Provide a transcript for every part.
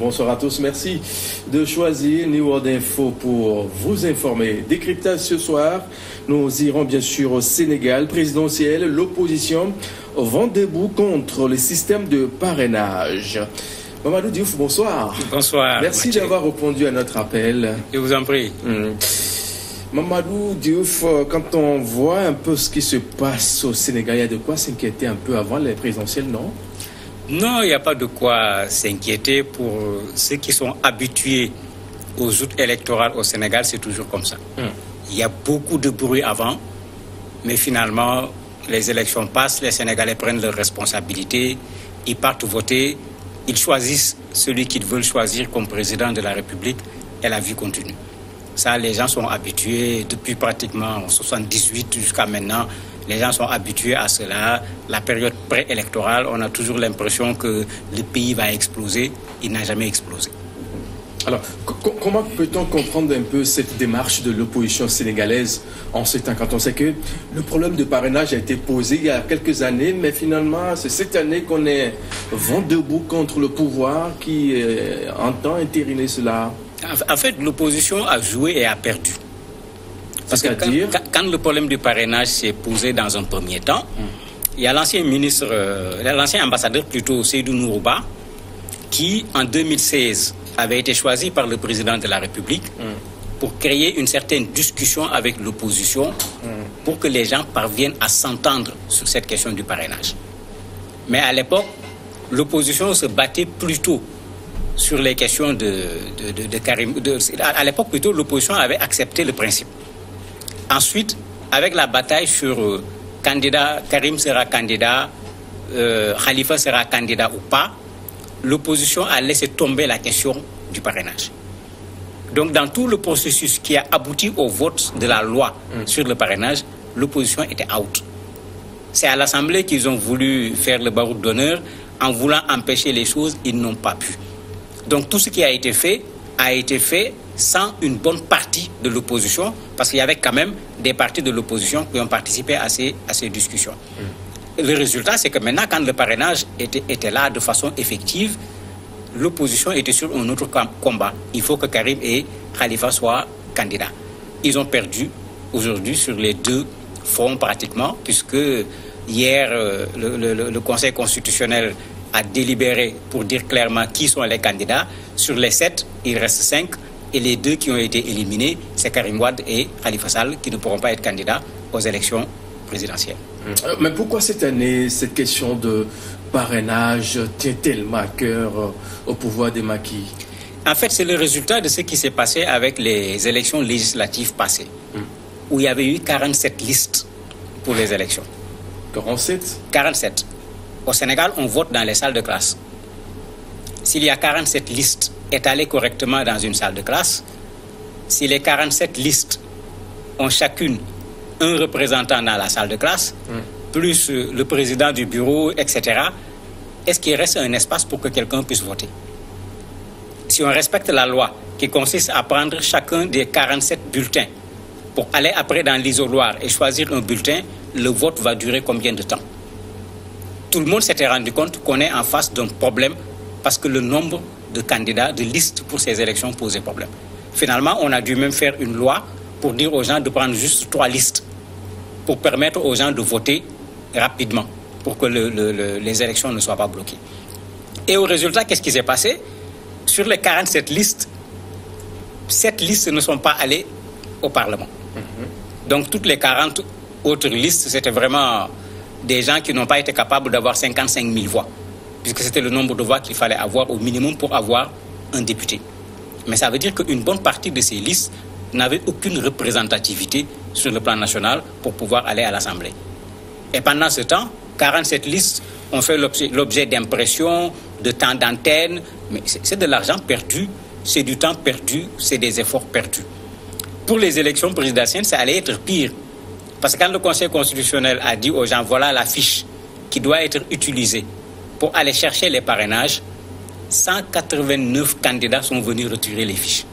bonsoir à tous. Merci de choisir New World Info pour vous informer. Décryptage ce soir, nous irons bien sûr au Sénégal présidentiel. L'opposition vont debout contre le système de parrainage. Mamadou Diouf, bonsoir. Bonsoir. Merci d'avoir répondu à notre appel. Je vous en prie. Mamadou Diouf, quand on voit un peu ce qui se passe au Sénégal, il y a de quoi s'inquiéter un peu avant les présidentielles, non? Non, il n'y a pas de quoi s'inquiéter. Pour ceux qui sont habitués aux joutes électorales au Sénégal, c'est toujours comme ça. Il y a beaucoup de bruit avant, mais finalement, les élections passent, les Sénégalais prennent leurs responsabilités, ils partent voter, ils choisissent celui qu'ils veulent choisir comme président de la République et la vie continue. Ça, les gens sont habitués depuis pratiquement 1978 jusqu'à maintenant. Les gens sont habitués à cela. La période préélectorale, on a toujours l'impression que le pays va exploser. Il n'a jamais explosé. Alors, comment peut-on comprendre un peu cette démarche de l'opposition sénégalaise en ce temps, quand on sait que le problème de parrainage a été posé il y a quelques années, mais finalement, c'est cette année qu'on est vent debout contre le pouvoir qui entend entériner cela? En fait, l'opposition a joué et a perdu. Parce que quand le problème du parrainage s'est posé dans un premier temps, il y a l'ancien ministre, l'ancien ambassadeur plutôt, Seydou Nourouba, qui en 2016 avait été choisi par le président de la République pour créer une certaine discussion avec l'opposition pour que les gens parviennent à s'entendre sur cette question du parrainage. Mais à l'époque, l'opposition se battait plutôt sur les questions de Karim. À l'époque, plutôt, l'opposition avait accepté le principe. Ensuite, avec la bataille sur candidat, Karim sera candidat, Khalifa sera candidat ou pas, l'opposition a laissé tomber la question du parrainage. Donc, dans tout le processus qui a abouti au vote de la loi sur le parrainage, l'opposition était out. C'est à l'Assemblée qu'ils ont voulu faire le baroud d'honneur. En voulant empêcher les choses, ils n'ont pas pu. Donc, tout ce qui a été fait sans une bonne partie de l'opposition, parce qu'il y avait quand même des partis de l'opposition qui ont participé à ces discussions. Le résultat, c'est que maintenant, quand le parrainage était là de façon effective, l'opposition était sur un autre combat. Il faut que Karim et Khalifa soient candidats. Ils ont perdu aujourd'hui sur les deux fronts pratiquement, puisque hier, le Conseil constitutionnel a délibéré pour dire clairement qui sont les candidats. Sur les 7, il reste 5. Et les 2 qui ont été éliminés, c'est Karim Wade et Khalifa Sall qui ne pourront pas être candidats aux élections présidentielles. Mais pourquoi cette année, cette question de parrainage tient tellement à cœur au pouvoir des maquis? En fait, c'est le résultat de ce qui s'est passé avec les élections législatives passées, où il y avait eu 47 listes pour les élections. 47. Au Sénégal, on vote dans les salles de classe. S'il y a 47 listes étalées correctement dans une salle de classe, si les 47 listes ont chacune un représentant dans la salle de classe, plus le président du bureau, etc., est-ce qu'il reste un espace pour que quelqu'un puisse voter? Si on respecte la loi qui consiste à prendre chacun des 47 bulletins pour aller après dans l'isoloir et choisir un bulletin, le vote va durer combien de temps? Tout le monde s'était rendu compte qu'on est en face d'un problème parce que le nombre de candidats, de listes pour ces élections posait problème. Finalement, on a dû même faire une loi pour dire aux gens de prendre juste 3 listes pour permettre aux gens de voter rapidement pour que les élections ne soient pas bloquées. Et au résultat, qu'est-ce qui s'est passé? Sur les 47 listes, 7 listes ne sont pas allées au Parlement. Donc toutes les 40 autres listes, c'était vraiment des gens qui n'ont pas été capables d'avoir 55 000 voix, puisque c'était le nombre de voix qu'il fallait avoir au minimum pour avoir un député. Mais ça veut dire qu'une bonne partie de ces listes n'avaient aucune représentativité sur le plan national pour pouvoir aller à l'Assemblée. Et pendant ce temps, 47 listes ont fait l'objet d'impressions, de temps d'antenne, mais c'est de l'argent perdu, c'est du temps perdu, c'est des efforts perdus. Pour les élections présidentielles, ça allait être pire. Parce que quand le Conseil constitutionnel a dit aux gens, voilà la fiche qui doit être utilisée pour aller chercher les parrainages, 189 candidats sont venus retirer les fiches.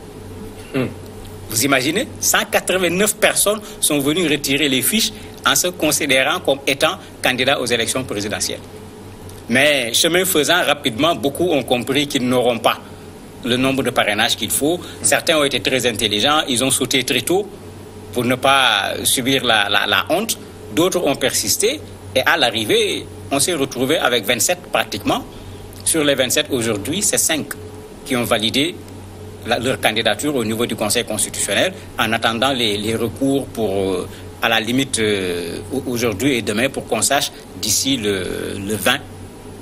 Vous imaginez? 189 personnes sont venues retirer les fiches en se considérant comme étant candidats aux élections présidentielles. Mais chemin faisant, rapidement, beaucoup ont compris qu'ils n'auront pas le nombre de parrainages qu'il faut. Certains ont été très intelligents, ils ont sauté très tôt pour ne pas subir la honte. D'autres ont persisté et à l'arrivée, on s'est retrouvé avec 27 pratiquement. Sur les 27 aujourd'hui, c'est 5 qui ont validé leur candidature au niveau du Conseil constitutionnel en attendant les recours pour, à la limite, aujourd'hui et demain pour qu'on sache d'ici le 20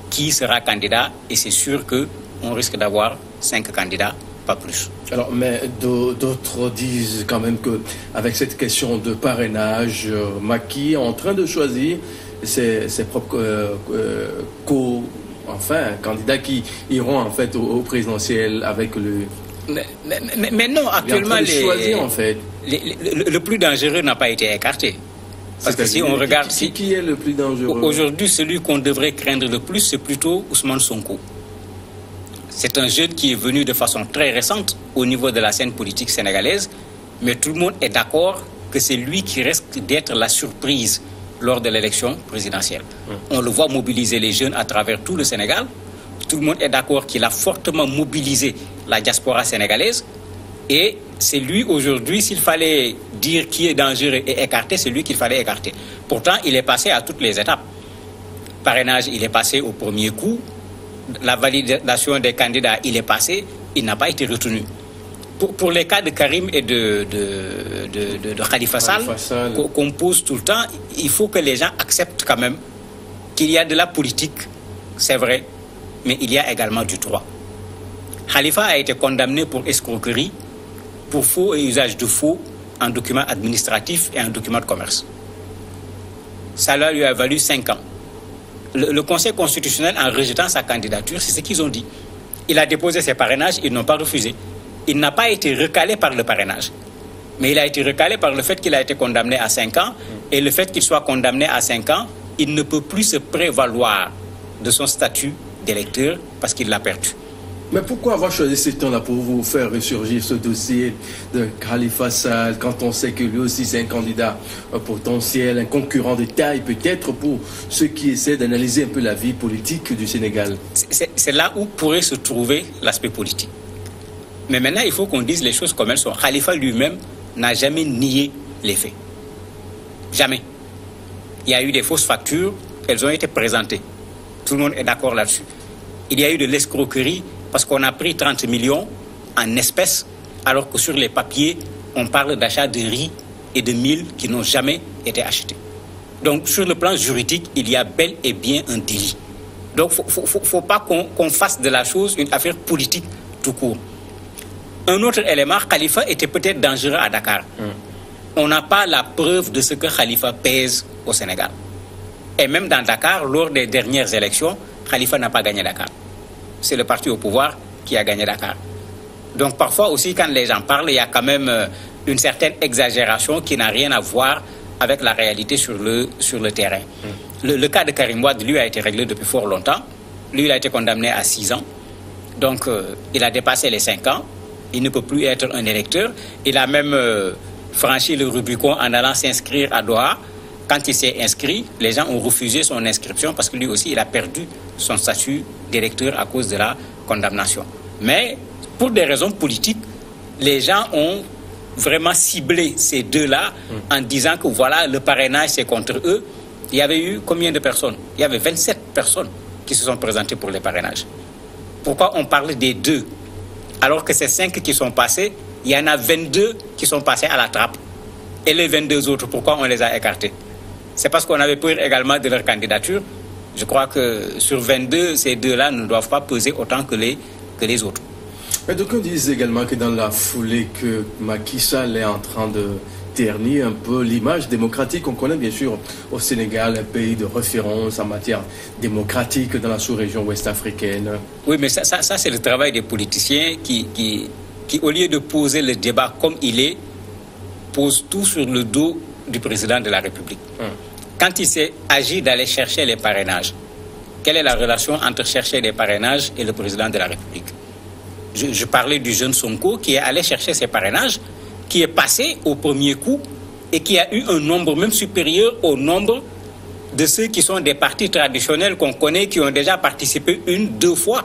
qui sera candidat. Et c'est sûr qu'on risque d'avoir 5 candidats, pas plus. Alors, mais d'autres disent quand même qu'avec cette question de parrainage, Macky est en train de choisir ses propres candidats qui iront en fait au présidentiel avec le... Mais non, actuellement, le plus dangereux n'a pas été écarté. Parce que si on regarde... Qui est le plus dangereux? Aujourd'hui, celui qu'on devrait craindre le plus, c'est plutôt Ousmane Sonko. C'est un jeune qui est venu de façon très récente au niveau de la scène politique sénégalaise, mais tout le monde est d'accord que c'est lui qui risque d'être la surprise lors de l'élection présidentielle. On le voit mobiliser les jeunes à travers tout le Sénégal. Tout le monde est d'accord qu'il a fortement mobilisé la diaspora sénégalaise. Et c'est lui aujourd'hui, s'il fallait dire qui est dangereux et écarté, c'est lui qu'il fallait écarter. Pourtant, il est passé à toutes les étapes. Parrainage, il est passé au premier coup. La validation des candidats, il est passé. Il n'a pas été retenu. Pour les cas de Karim et de Khalifa Sall, qu'on pose tout le temps, il faut que les gens acceptent quand même qu'il y a de la politique, c'est vrai, mais il y a également du droit. Khalifa a été condamné pour escroquerie, pour faux et usage de faux en document administratif et en document de commerce. Ça lui a valu 5 ans. Le Conseil constitutionnel, en rejetant sa candidature, c'est ce qu'ils ont dit. Il a déposé ses parrainages, ils n'ont pas refusé. Il n'a pas été recalé par le parrainage. Mais il a été recalé par le fait qu'il a été condamné à 5 ans. Et le fait qu'il soit condamné à 5 ans, il ne peut plus se prévaloir de son statut d'électeur parce qu'il l'a perdu. Mais pourquoi avoir choisi ce temps-là pour vous faire ressurgir ce dossier de Khalifa Sall quand on sait que lui aussi c'est un candidat potentiel, un concurrent de taille peut-être pour ceux qui essaient d'analyser un peu la vie politique du Sénégal? C'est là où pourrait se trouver l'aspect politique. Mais maintenant, il faut qu'on dise les choses comme elles sont. Khalifa lui-même n'a jamais nié les faits. Jamais. Il y a eu des fausses factures, elles ont été présentées. Tout le monde est d'accord là-dessus. Il y a eu de l'escroquerie parce qu'on a pris 30 millions en espèces, alors que sur les papiers, on parle d'achat de riz et de mil qui n'ont jamais été achetés. Donc, sur le plan juridique, il y a bel et bien un délit. Donc, il ne faut pas qu'on fasse de la chose une affaire politique tout court. Un autre élément, Khalifa était peut-être dangereux à Dakar. On n'a pas la preuve de ce que Khalifa pèse au Sénégal. Et même dans Dakar, lors des dernières élections, Khalifa n'a pas gagné Dakar. C'est le parti au pouvoir qui a gagné Dakar. Donc parfois aussi, quand les gens parlent, il y a quand même une certaine exagération qui n'a rien à voir avec la réalité sur le terrain. Le cas de Karim Wade, lui, a été réglé depuis fort longtemps. Lui, il a été condamné à 6 ans. Donc, il a dépassé les 5 ans. Il ne peut plus être un électeur. Il a même franchi le Rubicon en allant s'inscrire à Doha. Quand il s'est inscrit, les gens ont refusé son inscription parce que lui aussi, il a perdu son statut d'électeur à cause de la condamnation. Mais pour des raisons politiques, les gens ont vraiment ciblé ces deux-là en disant que voilà, le parrainage, c'est contre eux. Il y avait eu combien de personnes? Il y avait 27 personnes qui se sont présentées pour les parrainages. Pourquoi on parle des deux? Alors que ces 5 qui sont passés, il y en a 22 qui sont passés à la trappe. Et les 22 autres, pourquoi on les a écartés? C'est parce qu'on avait peur également de leur candidature. Je crois que sur 22, ces deux-là ne doivent pas peser autant que les autres. Mais d'aucuns disent également que dans la foulée que Macky Sall est en train de ternir un peu l'image démocratique. On connaît bien sûr au Sénégal un pays de référence en matière démocratique dans la sous-région ouest-africaine. Oui, mais ça c'est le travail des politiciens qui, au lieu de poser le débat comme il est, posent tout sur le dos du président de la République. Quand il s'est agi d'aller chercher les parrainages, quelle est la relation entre chercher des parrainages et le président de la République? Je parlais du jeune Sonko qui est allé chercher ses parrainages, qui est passé au premier coup et qui a eu un nombre même supérieur au nombre de ceux qui sont des partis traditionnels qu'on connaît, qui ont déjà participé 1-2 fois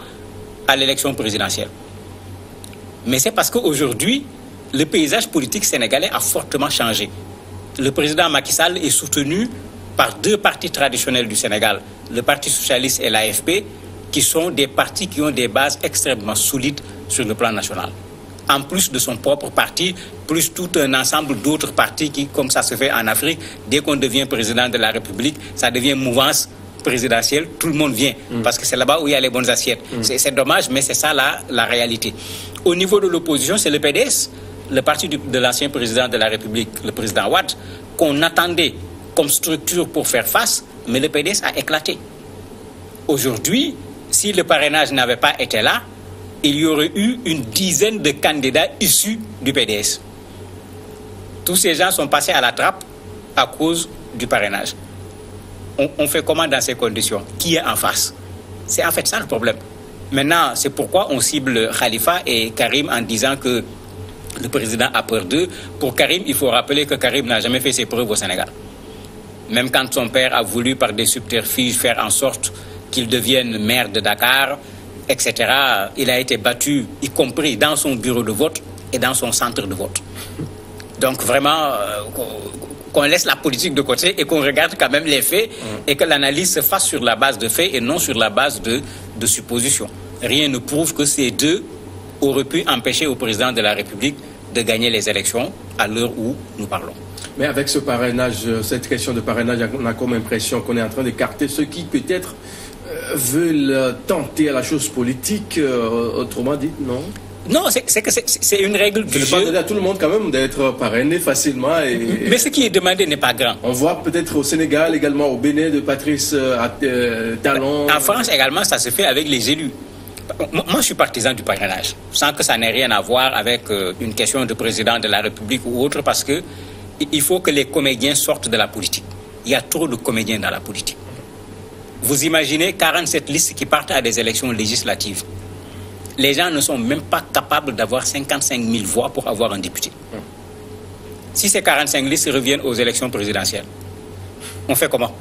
à l'élection présidentielle. Mais c'est parce qu'aujourd'hui, le paysage politique sénégalais a fortement changé. Le président Macky Sall est soutenu par deux partis traditionnels du Sénégal, le Parti socialiste et l'AFP, qui sont des partis qui ont des bases extrêmement solides sur le plan national. En plus de son propre parti, plus tout un ensemble d'autres partis qui, comme ça se fait en Afrique, dès qu'on devient président de la République, ça devient mouvance présidentielle, tout le monde vient, parce que c'est là-bas où il y a les bonnes assiettes. C'est dommage, mais c'est ça la réalité. Au niveau de l'opposition, c'est le PDS, le parti de l'ancien président de la République, le président Wade, qu'on attendait comme structure pour faire face, mais le PDS a éclaté. Aujourd'hui, si le parrainage n'avait pas été là, il y aurait eu une dizaine de candidats issus du PDS. Tous ces gens sont passés à la trappe à cause du parrainage. On fait comment dans ces conditions? Qui est en face? C'est en fait ça le problème. Maintenant, c'est pourquoi on cible Khalifa et Karim en disant que le président a peur d'eux. Pour Karim, il faut rappeler que Karim n'a jamais fait ses preuves au Sénégal. Même quand son père a voulu, par des subterfuges, faire en sorte qu'il devienne maire de Dakar, etc., il a été battu, y compris dans son bureau de vote et dans son centre de vote. Donc vraiment, qu'on laisse la politique de côté et qu'on regarde quand même les faits et que l'analyse se fasse sur la base de faits et non sur la base de suppositions. Rien ne prouve que ces deux auraient pu empêcher au président de la République de gagner les élections à l'heure où nous parlons. Mais avec ce parrainage, cette question de parrainage, on a comme impression qu'on est en train d'écarter ceux qui peut-être veulent tenter à la chose politique, autrement dit, non? Non, c'est une règle du jeu. C'est pas donné à tout le monde quand même d'être parrainé facilement. Mais ce qui est demandé n'est pas grand. On voit peut-être au Sénégal, également au Bénin, de Patrice Talon. En France également, ça se fait avec les élus. Moi, je suis partisan du parrainage, sans que ça n'ait rien à voir avec une question de président de la République ou autre, parce que il faut que les comédiens sortent de la politique. Il y a trop de comédiens dans la politique. Vous imaginez 47 listes qui partent à des élections législatives. Les gens ne sont même pas capables d'avoir 55 000 voix pour avoir un député. Si ces 45 listes reviennent aux élections présidentielles, on fait comment?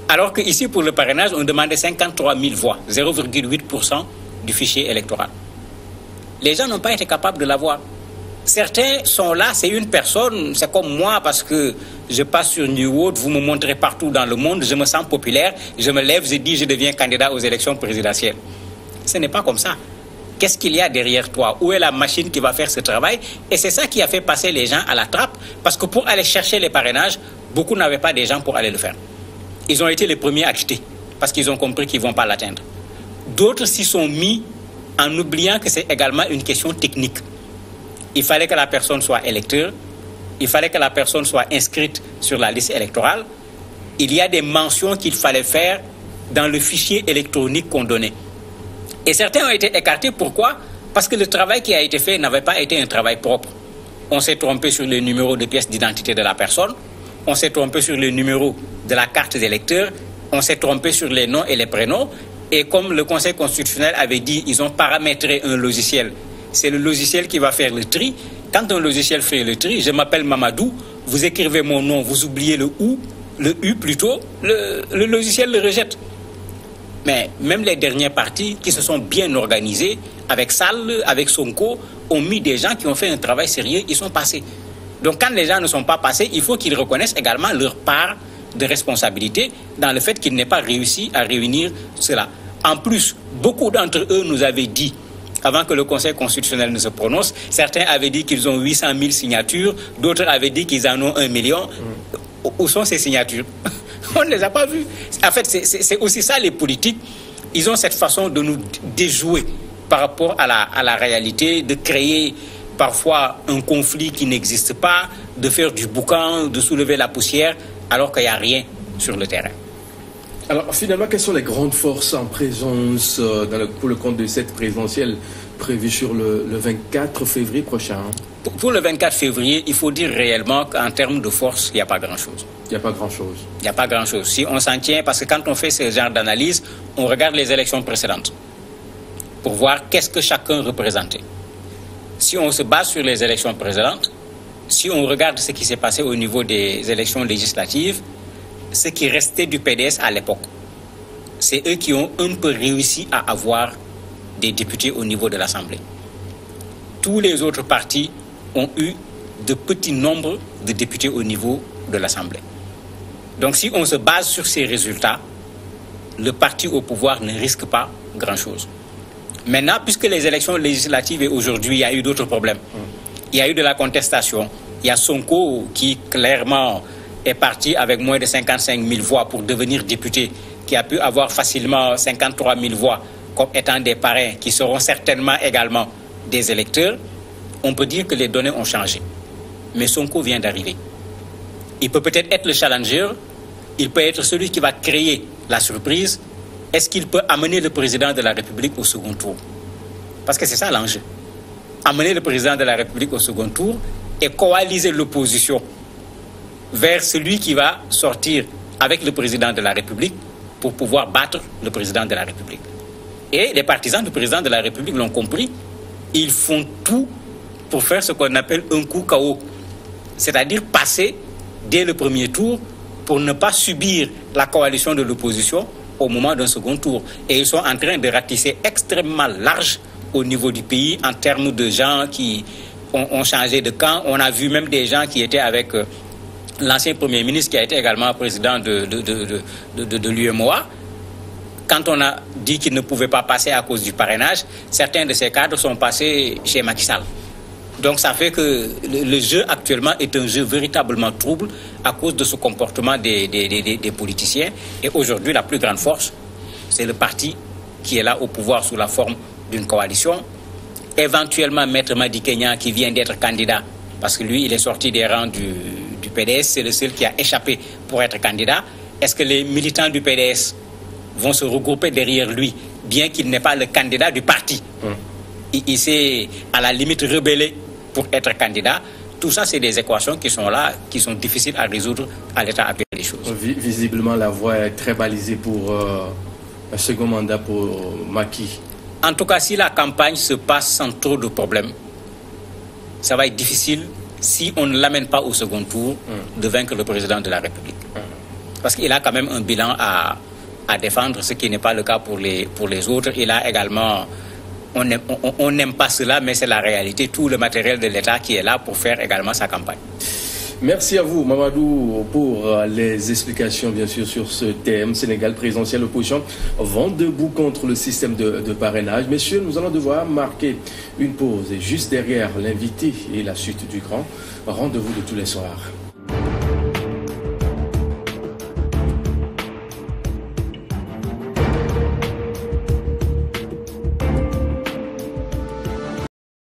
Alors qu'ici, pour le parrainage, on demandait 53 000 voix, 0,8% du fichier électoral. Les gens n'ont pas été capables de l'avoir. Certains sont là, c'est une personne, c'est comme moi, parce que je passe sur New World, vous me montrez partout dans le monde, je me sens populaire, je me lève, je dis je deviens candidat aux élections présidentielles. Ce n'est pas comme ça. Qu'est-ce qu'il y a derrière toi? Où est la machine qui va faire ce travail? Et c'est ça qui a fait passer les gens à la trappe, parce que pour aller chercher les parrainages, beaucoup n'avaient pas des gens pour aller le faire. Ils ont été les premiers à quitter, parce qu'ils ont compris qu'ils ne vont pas l'atteindre. D'autres s'y sont mis en oubliant que c'est également une question technique. Il fallait que la personne soit électeur, il fallait que la personne soit inscrite sur la liste électorale. Il y a des mentions qu'il fallait faire dans le fichier électronique qu'on donnait. Et certains ont été écartés. Pourquoi? Parce que le travail qui a été fait n'avait pas été un travail propre. On s'est trompé sur le numéro de pièce d'identité de la personne, on s'est trompé sur le numéro de la carte d'électeur, on s'est trompé sur les noms et les prénoms. Et comme le Conseil constitutionnel avait dit, ils ont paramétré un logiciel. C'est le logiciel qui va faire le tri. Quand un logiciel fait le tri, je m'appelle Mamadou, vous écrivez mon nom, vous oubliez le OU, le U plutôt, le logiciel le rejette. Mais même les derniers partis qui se sont bien organisés, avec Sall, avec Sonko, ont mis des gens qui ont fait un travail sérieux, ils sont passés. Donc quand les gens ne sont pas passés, il faut qu'ils reconnaissent également leur part de responsabilité dans le fait qu'ils n'aient pas réussi à réunir cela. En plus, beaucoup d'entre eux nous avaient dit, avant que le Conseil constitutionnel ne se prononce, certains avaient dit qu'ils ont 800 000 signatures, d'autres avaient dit qu'ils en ont 1 million. Où sont ces signatures? On ne les a pas vues. En fait, c'est aussi ça les politiques. Ils ont cette façon de nous déjouer par rapport à la réalité, de créer parfois un conflit qui n'existe pas, de faire du boucan, de soulever la poussière, alors qu'il n'y a rien sur le terrain. Alors finalement, quelles sont les grandes forces en présence pour le compte de cette présidentielle prévue sur le 24 février prochain? Pour le 24 février, il faut dire réellement qu'en termes de force, il n'y a pas grand-chose. Il n'y a pas grand-chose. Il n'y a pas grand-chose. Si on s'en tient, parce que quand on fait ce genre d'analyse, on regarde les élections précédentes pour voir qu'est-ce que chacun représentait. Si on se base sur les élections précédentes, si on regarde ce qui s'est passé au niveau des élections législatives, ce qui restait du PDS à l'époque, c'est eux qui ont un peu réussi à avoir des députés au niveau de l'Assemblée. tous les autres partis ont eu de petits nombres de députés au niveau de l'Assemblée. Donc si on se base sur ces résultats, le parti au pouvoir ne risque pas grand-chose. Maintenant, puisque les élections législatives et aujourd'hui, il y a eu d'autres problèmes. Il y a eu de la contestation. Il y a Sonko qui clairement est parti avec moins de 55 000 voix pour devenir député, qui a pu avoir facilement 53 000 voix comme étant des parrains qui seront certainement également des électeurs. On peut dire que les données ont changé. Mais Sonko vient d'arriver. Il peut peut-être être le challenger, il peut être celui qui va créer la surprise. Est-ce qu'il peut amener le président de la République au second tour? Parce que c'est ça l'enjeu. Amener le président de la République au second tour et coaliser l'opposition vers celui qui va sortir avec le président de la République pour pouvoir battre le président de la République. Et les partisans du président de la République l'ont compris. Ils font tout pour faire ce qu'on appelle un coup KO. C'est-à-dire passer dès le premier tour pour ne pas subir la coalition de l'opposition au moment d'un second tour. Et ils sont en train de ratisser extrêmement large au niveau du pays en termes de gens qui ont changé de camp. On a vu même des gens qui étaient avec l'ancien Premier ministre qui a été également président de l'UMOA. Quand on a dit qu'il ne pouvait pas passer à cause du parrainage, certains de ces cadres sont passés chez Macky Sall. Donc ça fait que le jeu actuellement est un jeu véritablement trouble à cause de ce comportement des politiciens. Et aujourd'hui, la plus grande force, c'est le parti qui est là au pouvoir sous la forme d'une coalition. Éventuellement, Maître Madi Kenya qui vient d'être candidat, parce que lui, il est sorti des rangs du PDS, c'est le seul qui a échappé pour être candidat. Est-ce que les militants du PDS vont se regrouper derrière lui, bien qu'il n'est pas le candidat du parti? Il s'est à la limite rebellé pour être candidat. Tout ça, c'est des équations qui sont là, qui sont difficiles à résoudre à l'état actuel des choses. Visiblement, la voie est très balisée pour un second mandat pour Macky. En tout cas, si la campagne se passe sans trop de problèmes, ça va être difficile, si on ne l'amène pas au second tour, de vaincre le président de la République. Parce qu'il a quand même un bilan à défendre, ce qui n'est pas le cas pour les autres. Il a également... On n'aime pas cela, mais c'est la réalité. Tout le matériel de l'État qui est là pour faire également sa campagne. Merci à vous, Mamadou, pour les explications, bien sûr, sur ce thème. Sénégal présidentiel, opposition vont debout contre le système de parrainage. Messieurs, nous allons devoir marquer une pause. Et juste derrière l'invité et la suite du grand rendez-vous de tous les soirs.